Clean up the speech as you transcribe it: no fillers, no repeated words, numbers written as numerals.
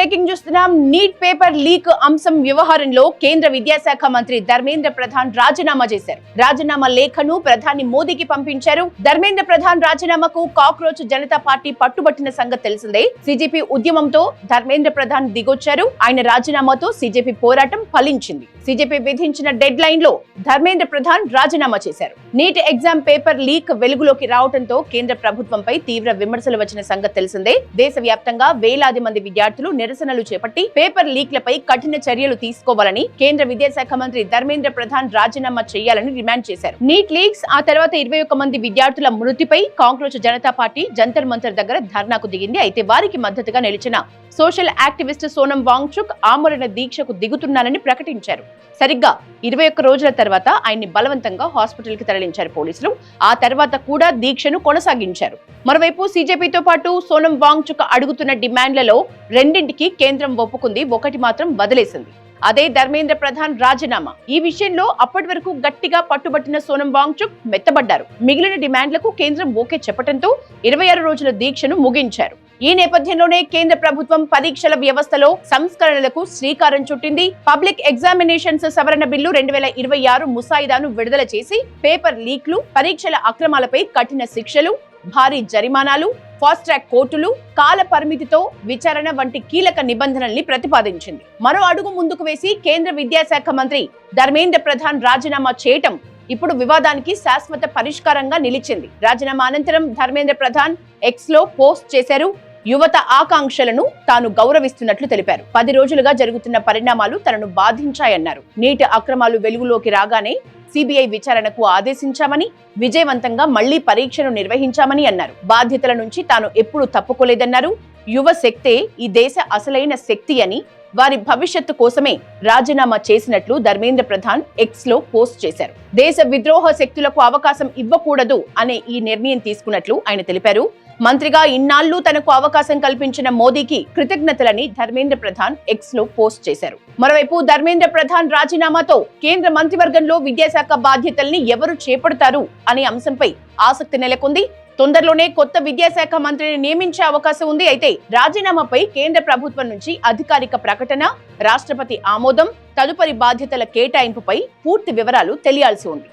Breaking చూస్తున్నాం. Neat paper leak అంశం వ్యవహారంలో కేంద్ర విద్యాశాఖ మంత్రి ధర్మేంద్ర ప్రధాన్ రాజీనామా చేశారు. రాజీనామా లేఖను ప్రధాని మోదీకి పంపించారు. ధర్మేంద్ర ప్రధాన్ రాజీనామాకు కాక్రోచ్ జనతా పార్టీ పట్టుబట్టిన సంగతి తెలిసిందే. సిజేపీ ఉద్యమంతో ధర్మేంద్ర ప్రధాన్ దిగొచ్చారు. ఆయన రాజీనామాతో సిజేపీ పోరాటం ఫలించింది. సిజేపీ విధించిన డెడ్ లైన్ లో ధర్మేంద్ర ప్రధాన్ రాజీనామా చేశారు. నీట్ ఎగ్జామ్ పేపర్ లీక్ వెలుగులోకి రావడంతో కేంద్ర ప్రభుత్వంపై తీవ్ర విమర్శలు వచ్చిన సంగతి తెలిసిందే. దేశవ్యాప్తంగా వేలాది మంది విద్యార్థులు నిరసనలు చేపట్టి పేపర్ లీక్లపై కఠిన చర్యలు తీసుకోవాలని కేంద్ర విద్యాశాఖ మంత్రి ధర్మేంద్ర ప్రధాన్ రాజీనామా చేయాలని డిమాండ్ చేశారు. నీట్ లీక్స్ ఆ తర్వాత 21 మంది విద్యార్థుల మృతిపై కాంగ్రెస్ జనతా పార్టీ జంతర్ మంతర్ దగ్గర ధర్నాకు దిగింది. అయితే వారికి మద్దతుగా నిలిచిన సోషల్ యాక్టివిస్ట్ సోనం వాంగ్చుక్ ఆమరణ దీక్షకు దిగుతున్నానని ప్రకటించారు. సరిగ్గా 21 రోజుల తర్వాత ఆయన్ని బలవంతంగా హాస్పిటల్ కి తరలించారు పోలీసులు. ఆ తర్వాత కూడా దీక్షను కొనసాగించారు. మరోవైపు సిజేపీతో పాటు సోనం వాంగ్చుక్ అడుగుతున్న డిమాండ్లలో రెండింటికి కేంద్రం ఒప్పుకుంది, ఒకటి మాత్రం వదిలేసింది. అదే ధర్మేంద్ర ప్రధాన్ రాజీనామా. ఈ విషయంలో అప్పటి వరకు గట్టిగా పట్టుబట్టిన సోనం వాంగ్చుక్ మెత్తబడ్డారు. మిగిలిన డిమాండ్లకు కేంద్రం ఓకే చెప్పడంతో 26 రోజుల దీక్షను ముగించారు. ఈ నేపథ్యంలోనే కేంద్ర ప్రభుత్వం పరీక్షల వ్యవస్థలో సంస్కరణలకు శ్రీకారం చుట్టింది. పబ్లిక్ ఎగ్జామినేషన్స్ సవరణ బిల్లు 2026 ముసాయిదాను విడుదల చేసి పేపర్ లీక్లు, పరీక్షల అక్రమాలపై కఠిన శిక్షలు, భారీ జరిమానాలు, ఫాస్ట్ ట్రాక్ కోర్టులు, కాల పరిమితితో విచారణ వంటి కీలక నిబంధనల్ని ప్రతిపాదించింది. మరో అడుగు ముందుకు వేసి కేంద్ర విద్యాశాఖ మంత్రి ధర్మేంద్ర ప్రధాన్ రాజీనామా చేయటం ఇప్పుడు వివాదానికి శాశ్వత పరిష్కారంగా నిలిచింది. రాజీనామా అనంతరం ధర్మేంద్ర ప్రధాన్ ఎక్స్ లో పోస్ట్ చేశారు. యువత ఆకాంక్షలను తాను గౌరవిస్తున్నట్లు తెలిపారు. 10 రోజులుగా జరుగుతున్న పరిణామాలు తనను బాధించాయన్నారు. నీటి అక్రమాలు వెలుగులోకి రాగానే సిబిఐ విచారణకు ఆదేశించామని, విజయవంతంగా మళ్లీ పరీక్షను నిర్వహించామని అన్నారు. బాధ్యతల నుంచి తాను ఎప్పుడూ తప్పుకోలేదన్నారు. యువ శక్తే ఈ దేశ అసలైన శక్తి అని, వారి భవిష్యత్తు కోసమే రాజీనామా చేసినట్లు ధర్మేంద్ర ప్రధాన్ ఎక్స్ లో పోస్ట్ చేశారు. దేశ విద్రోహ శక్తులకు అవకాశం ఇవ్వకూడదు అనే ఈ నిర్ణయం తీసుకున్నట్లు ఆయన తెలిపారు. మంత్రిగా ఇన్నాళ్లు తనకు అవకాశం కల్పించిన మోదీకి కృతజ్ఞతలని ధర్మేంద్ర ప్రధాన్ ఎక్స్ లో పోస్ట్ చేశారు. మరోవైపు ధర్మేంద్ర ప్రధాన్ రాజీనామాతో కేంద్ర మంత్రివర్గంలో విద్యాశాఖ బాధ్యతల్ని ఎవరు చేపడతారు అనే అంశంపై ఆసక్తి నెలకొంది. తొందరలోనే కొత్త విద్యాశాఖ మంత్రిని నియమించే అవకాశం ఉంది. అయితే రాజీనామాపై కేంద్ర ప్రభుత్వం నుంచి అధికారిక ప్రకటన, రాష్ట్రపతి ఆమోదం, తదుపరి బాధ్యతల కేటాయింపుపై పూర్తి వివరాలు తెలియాల్సి ఉంది.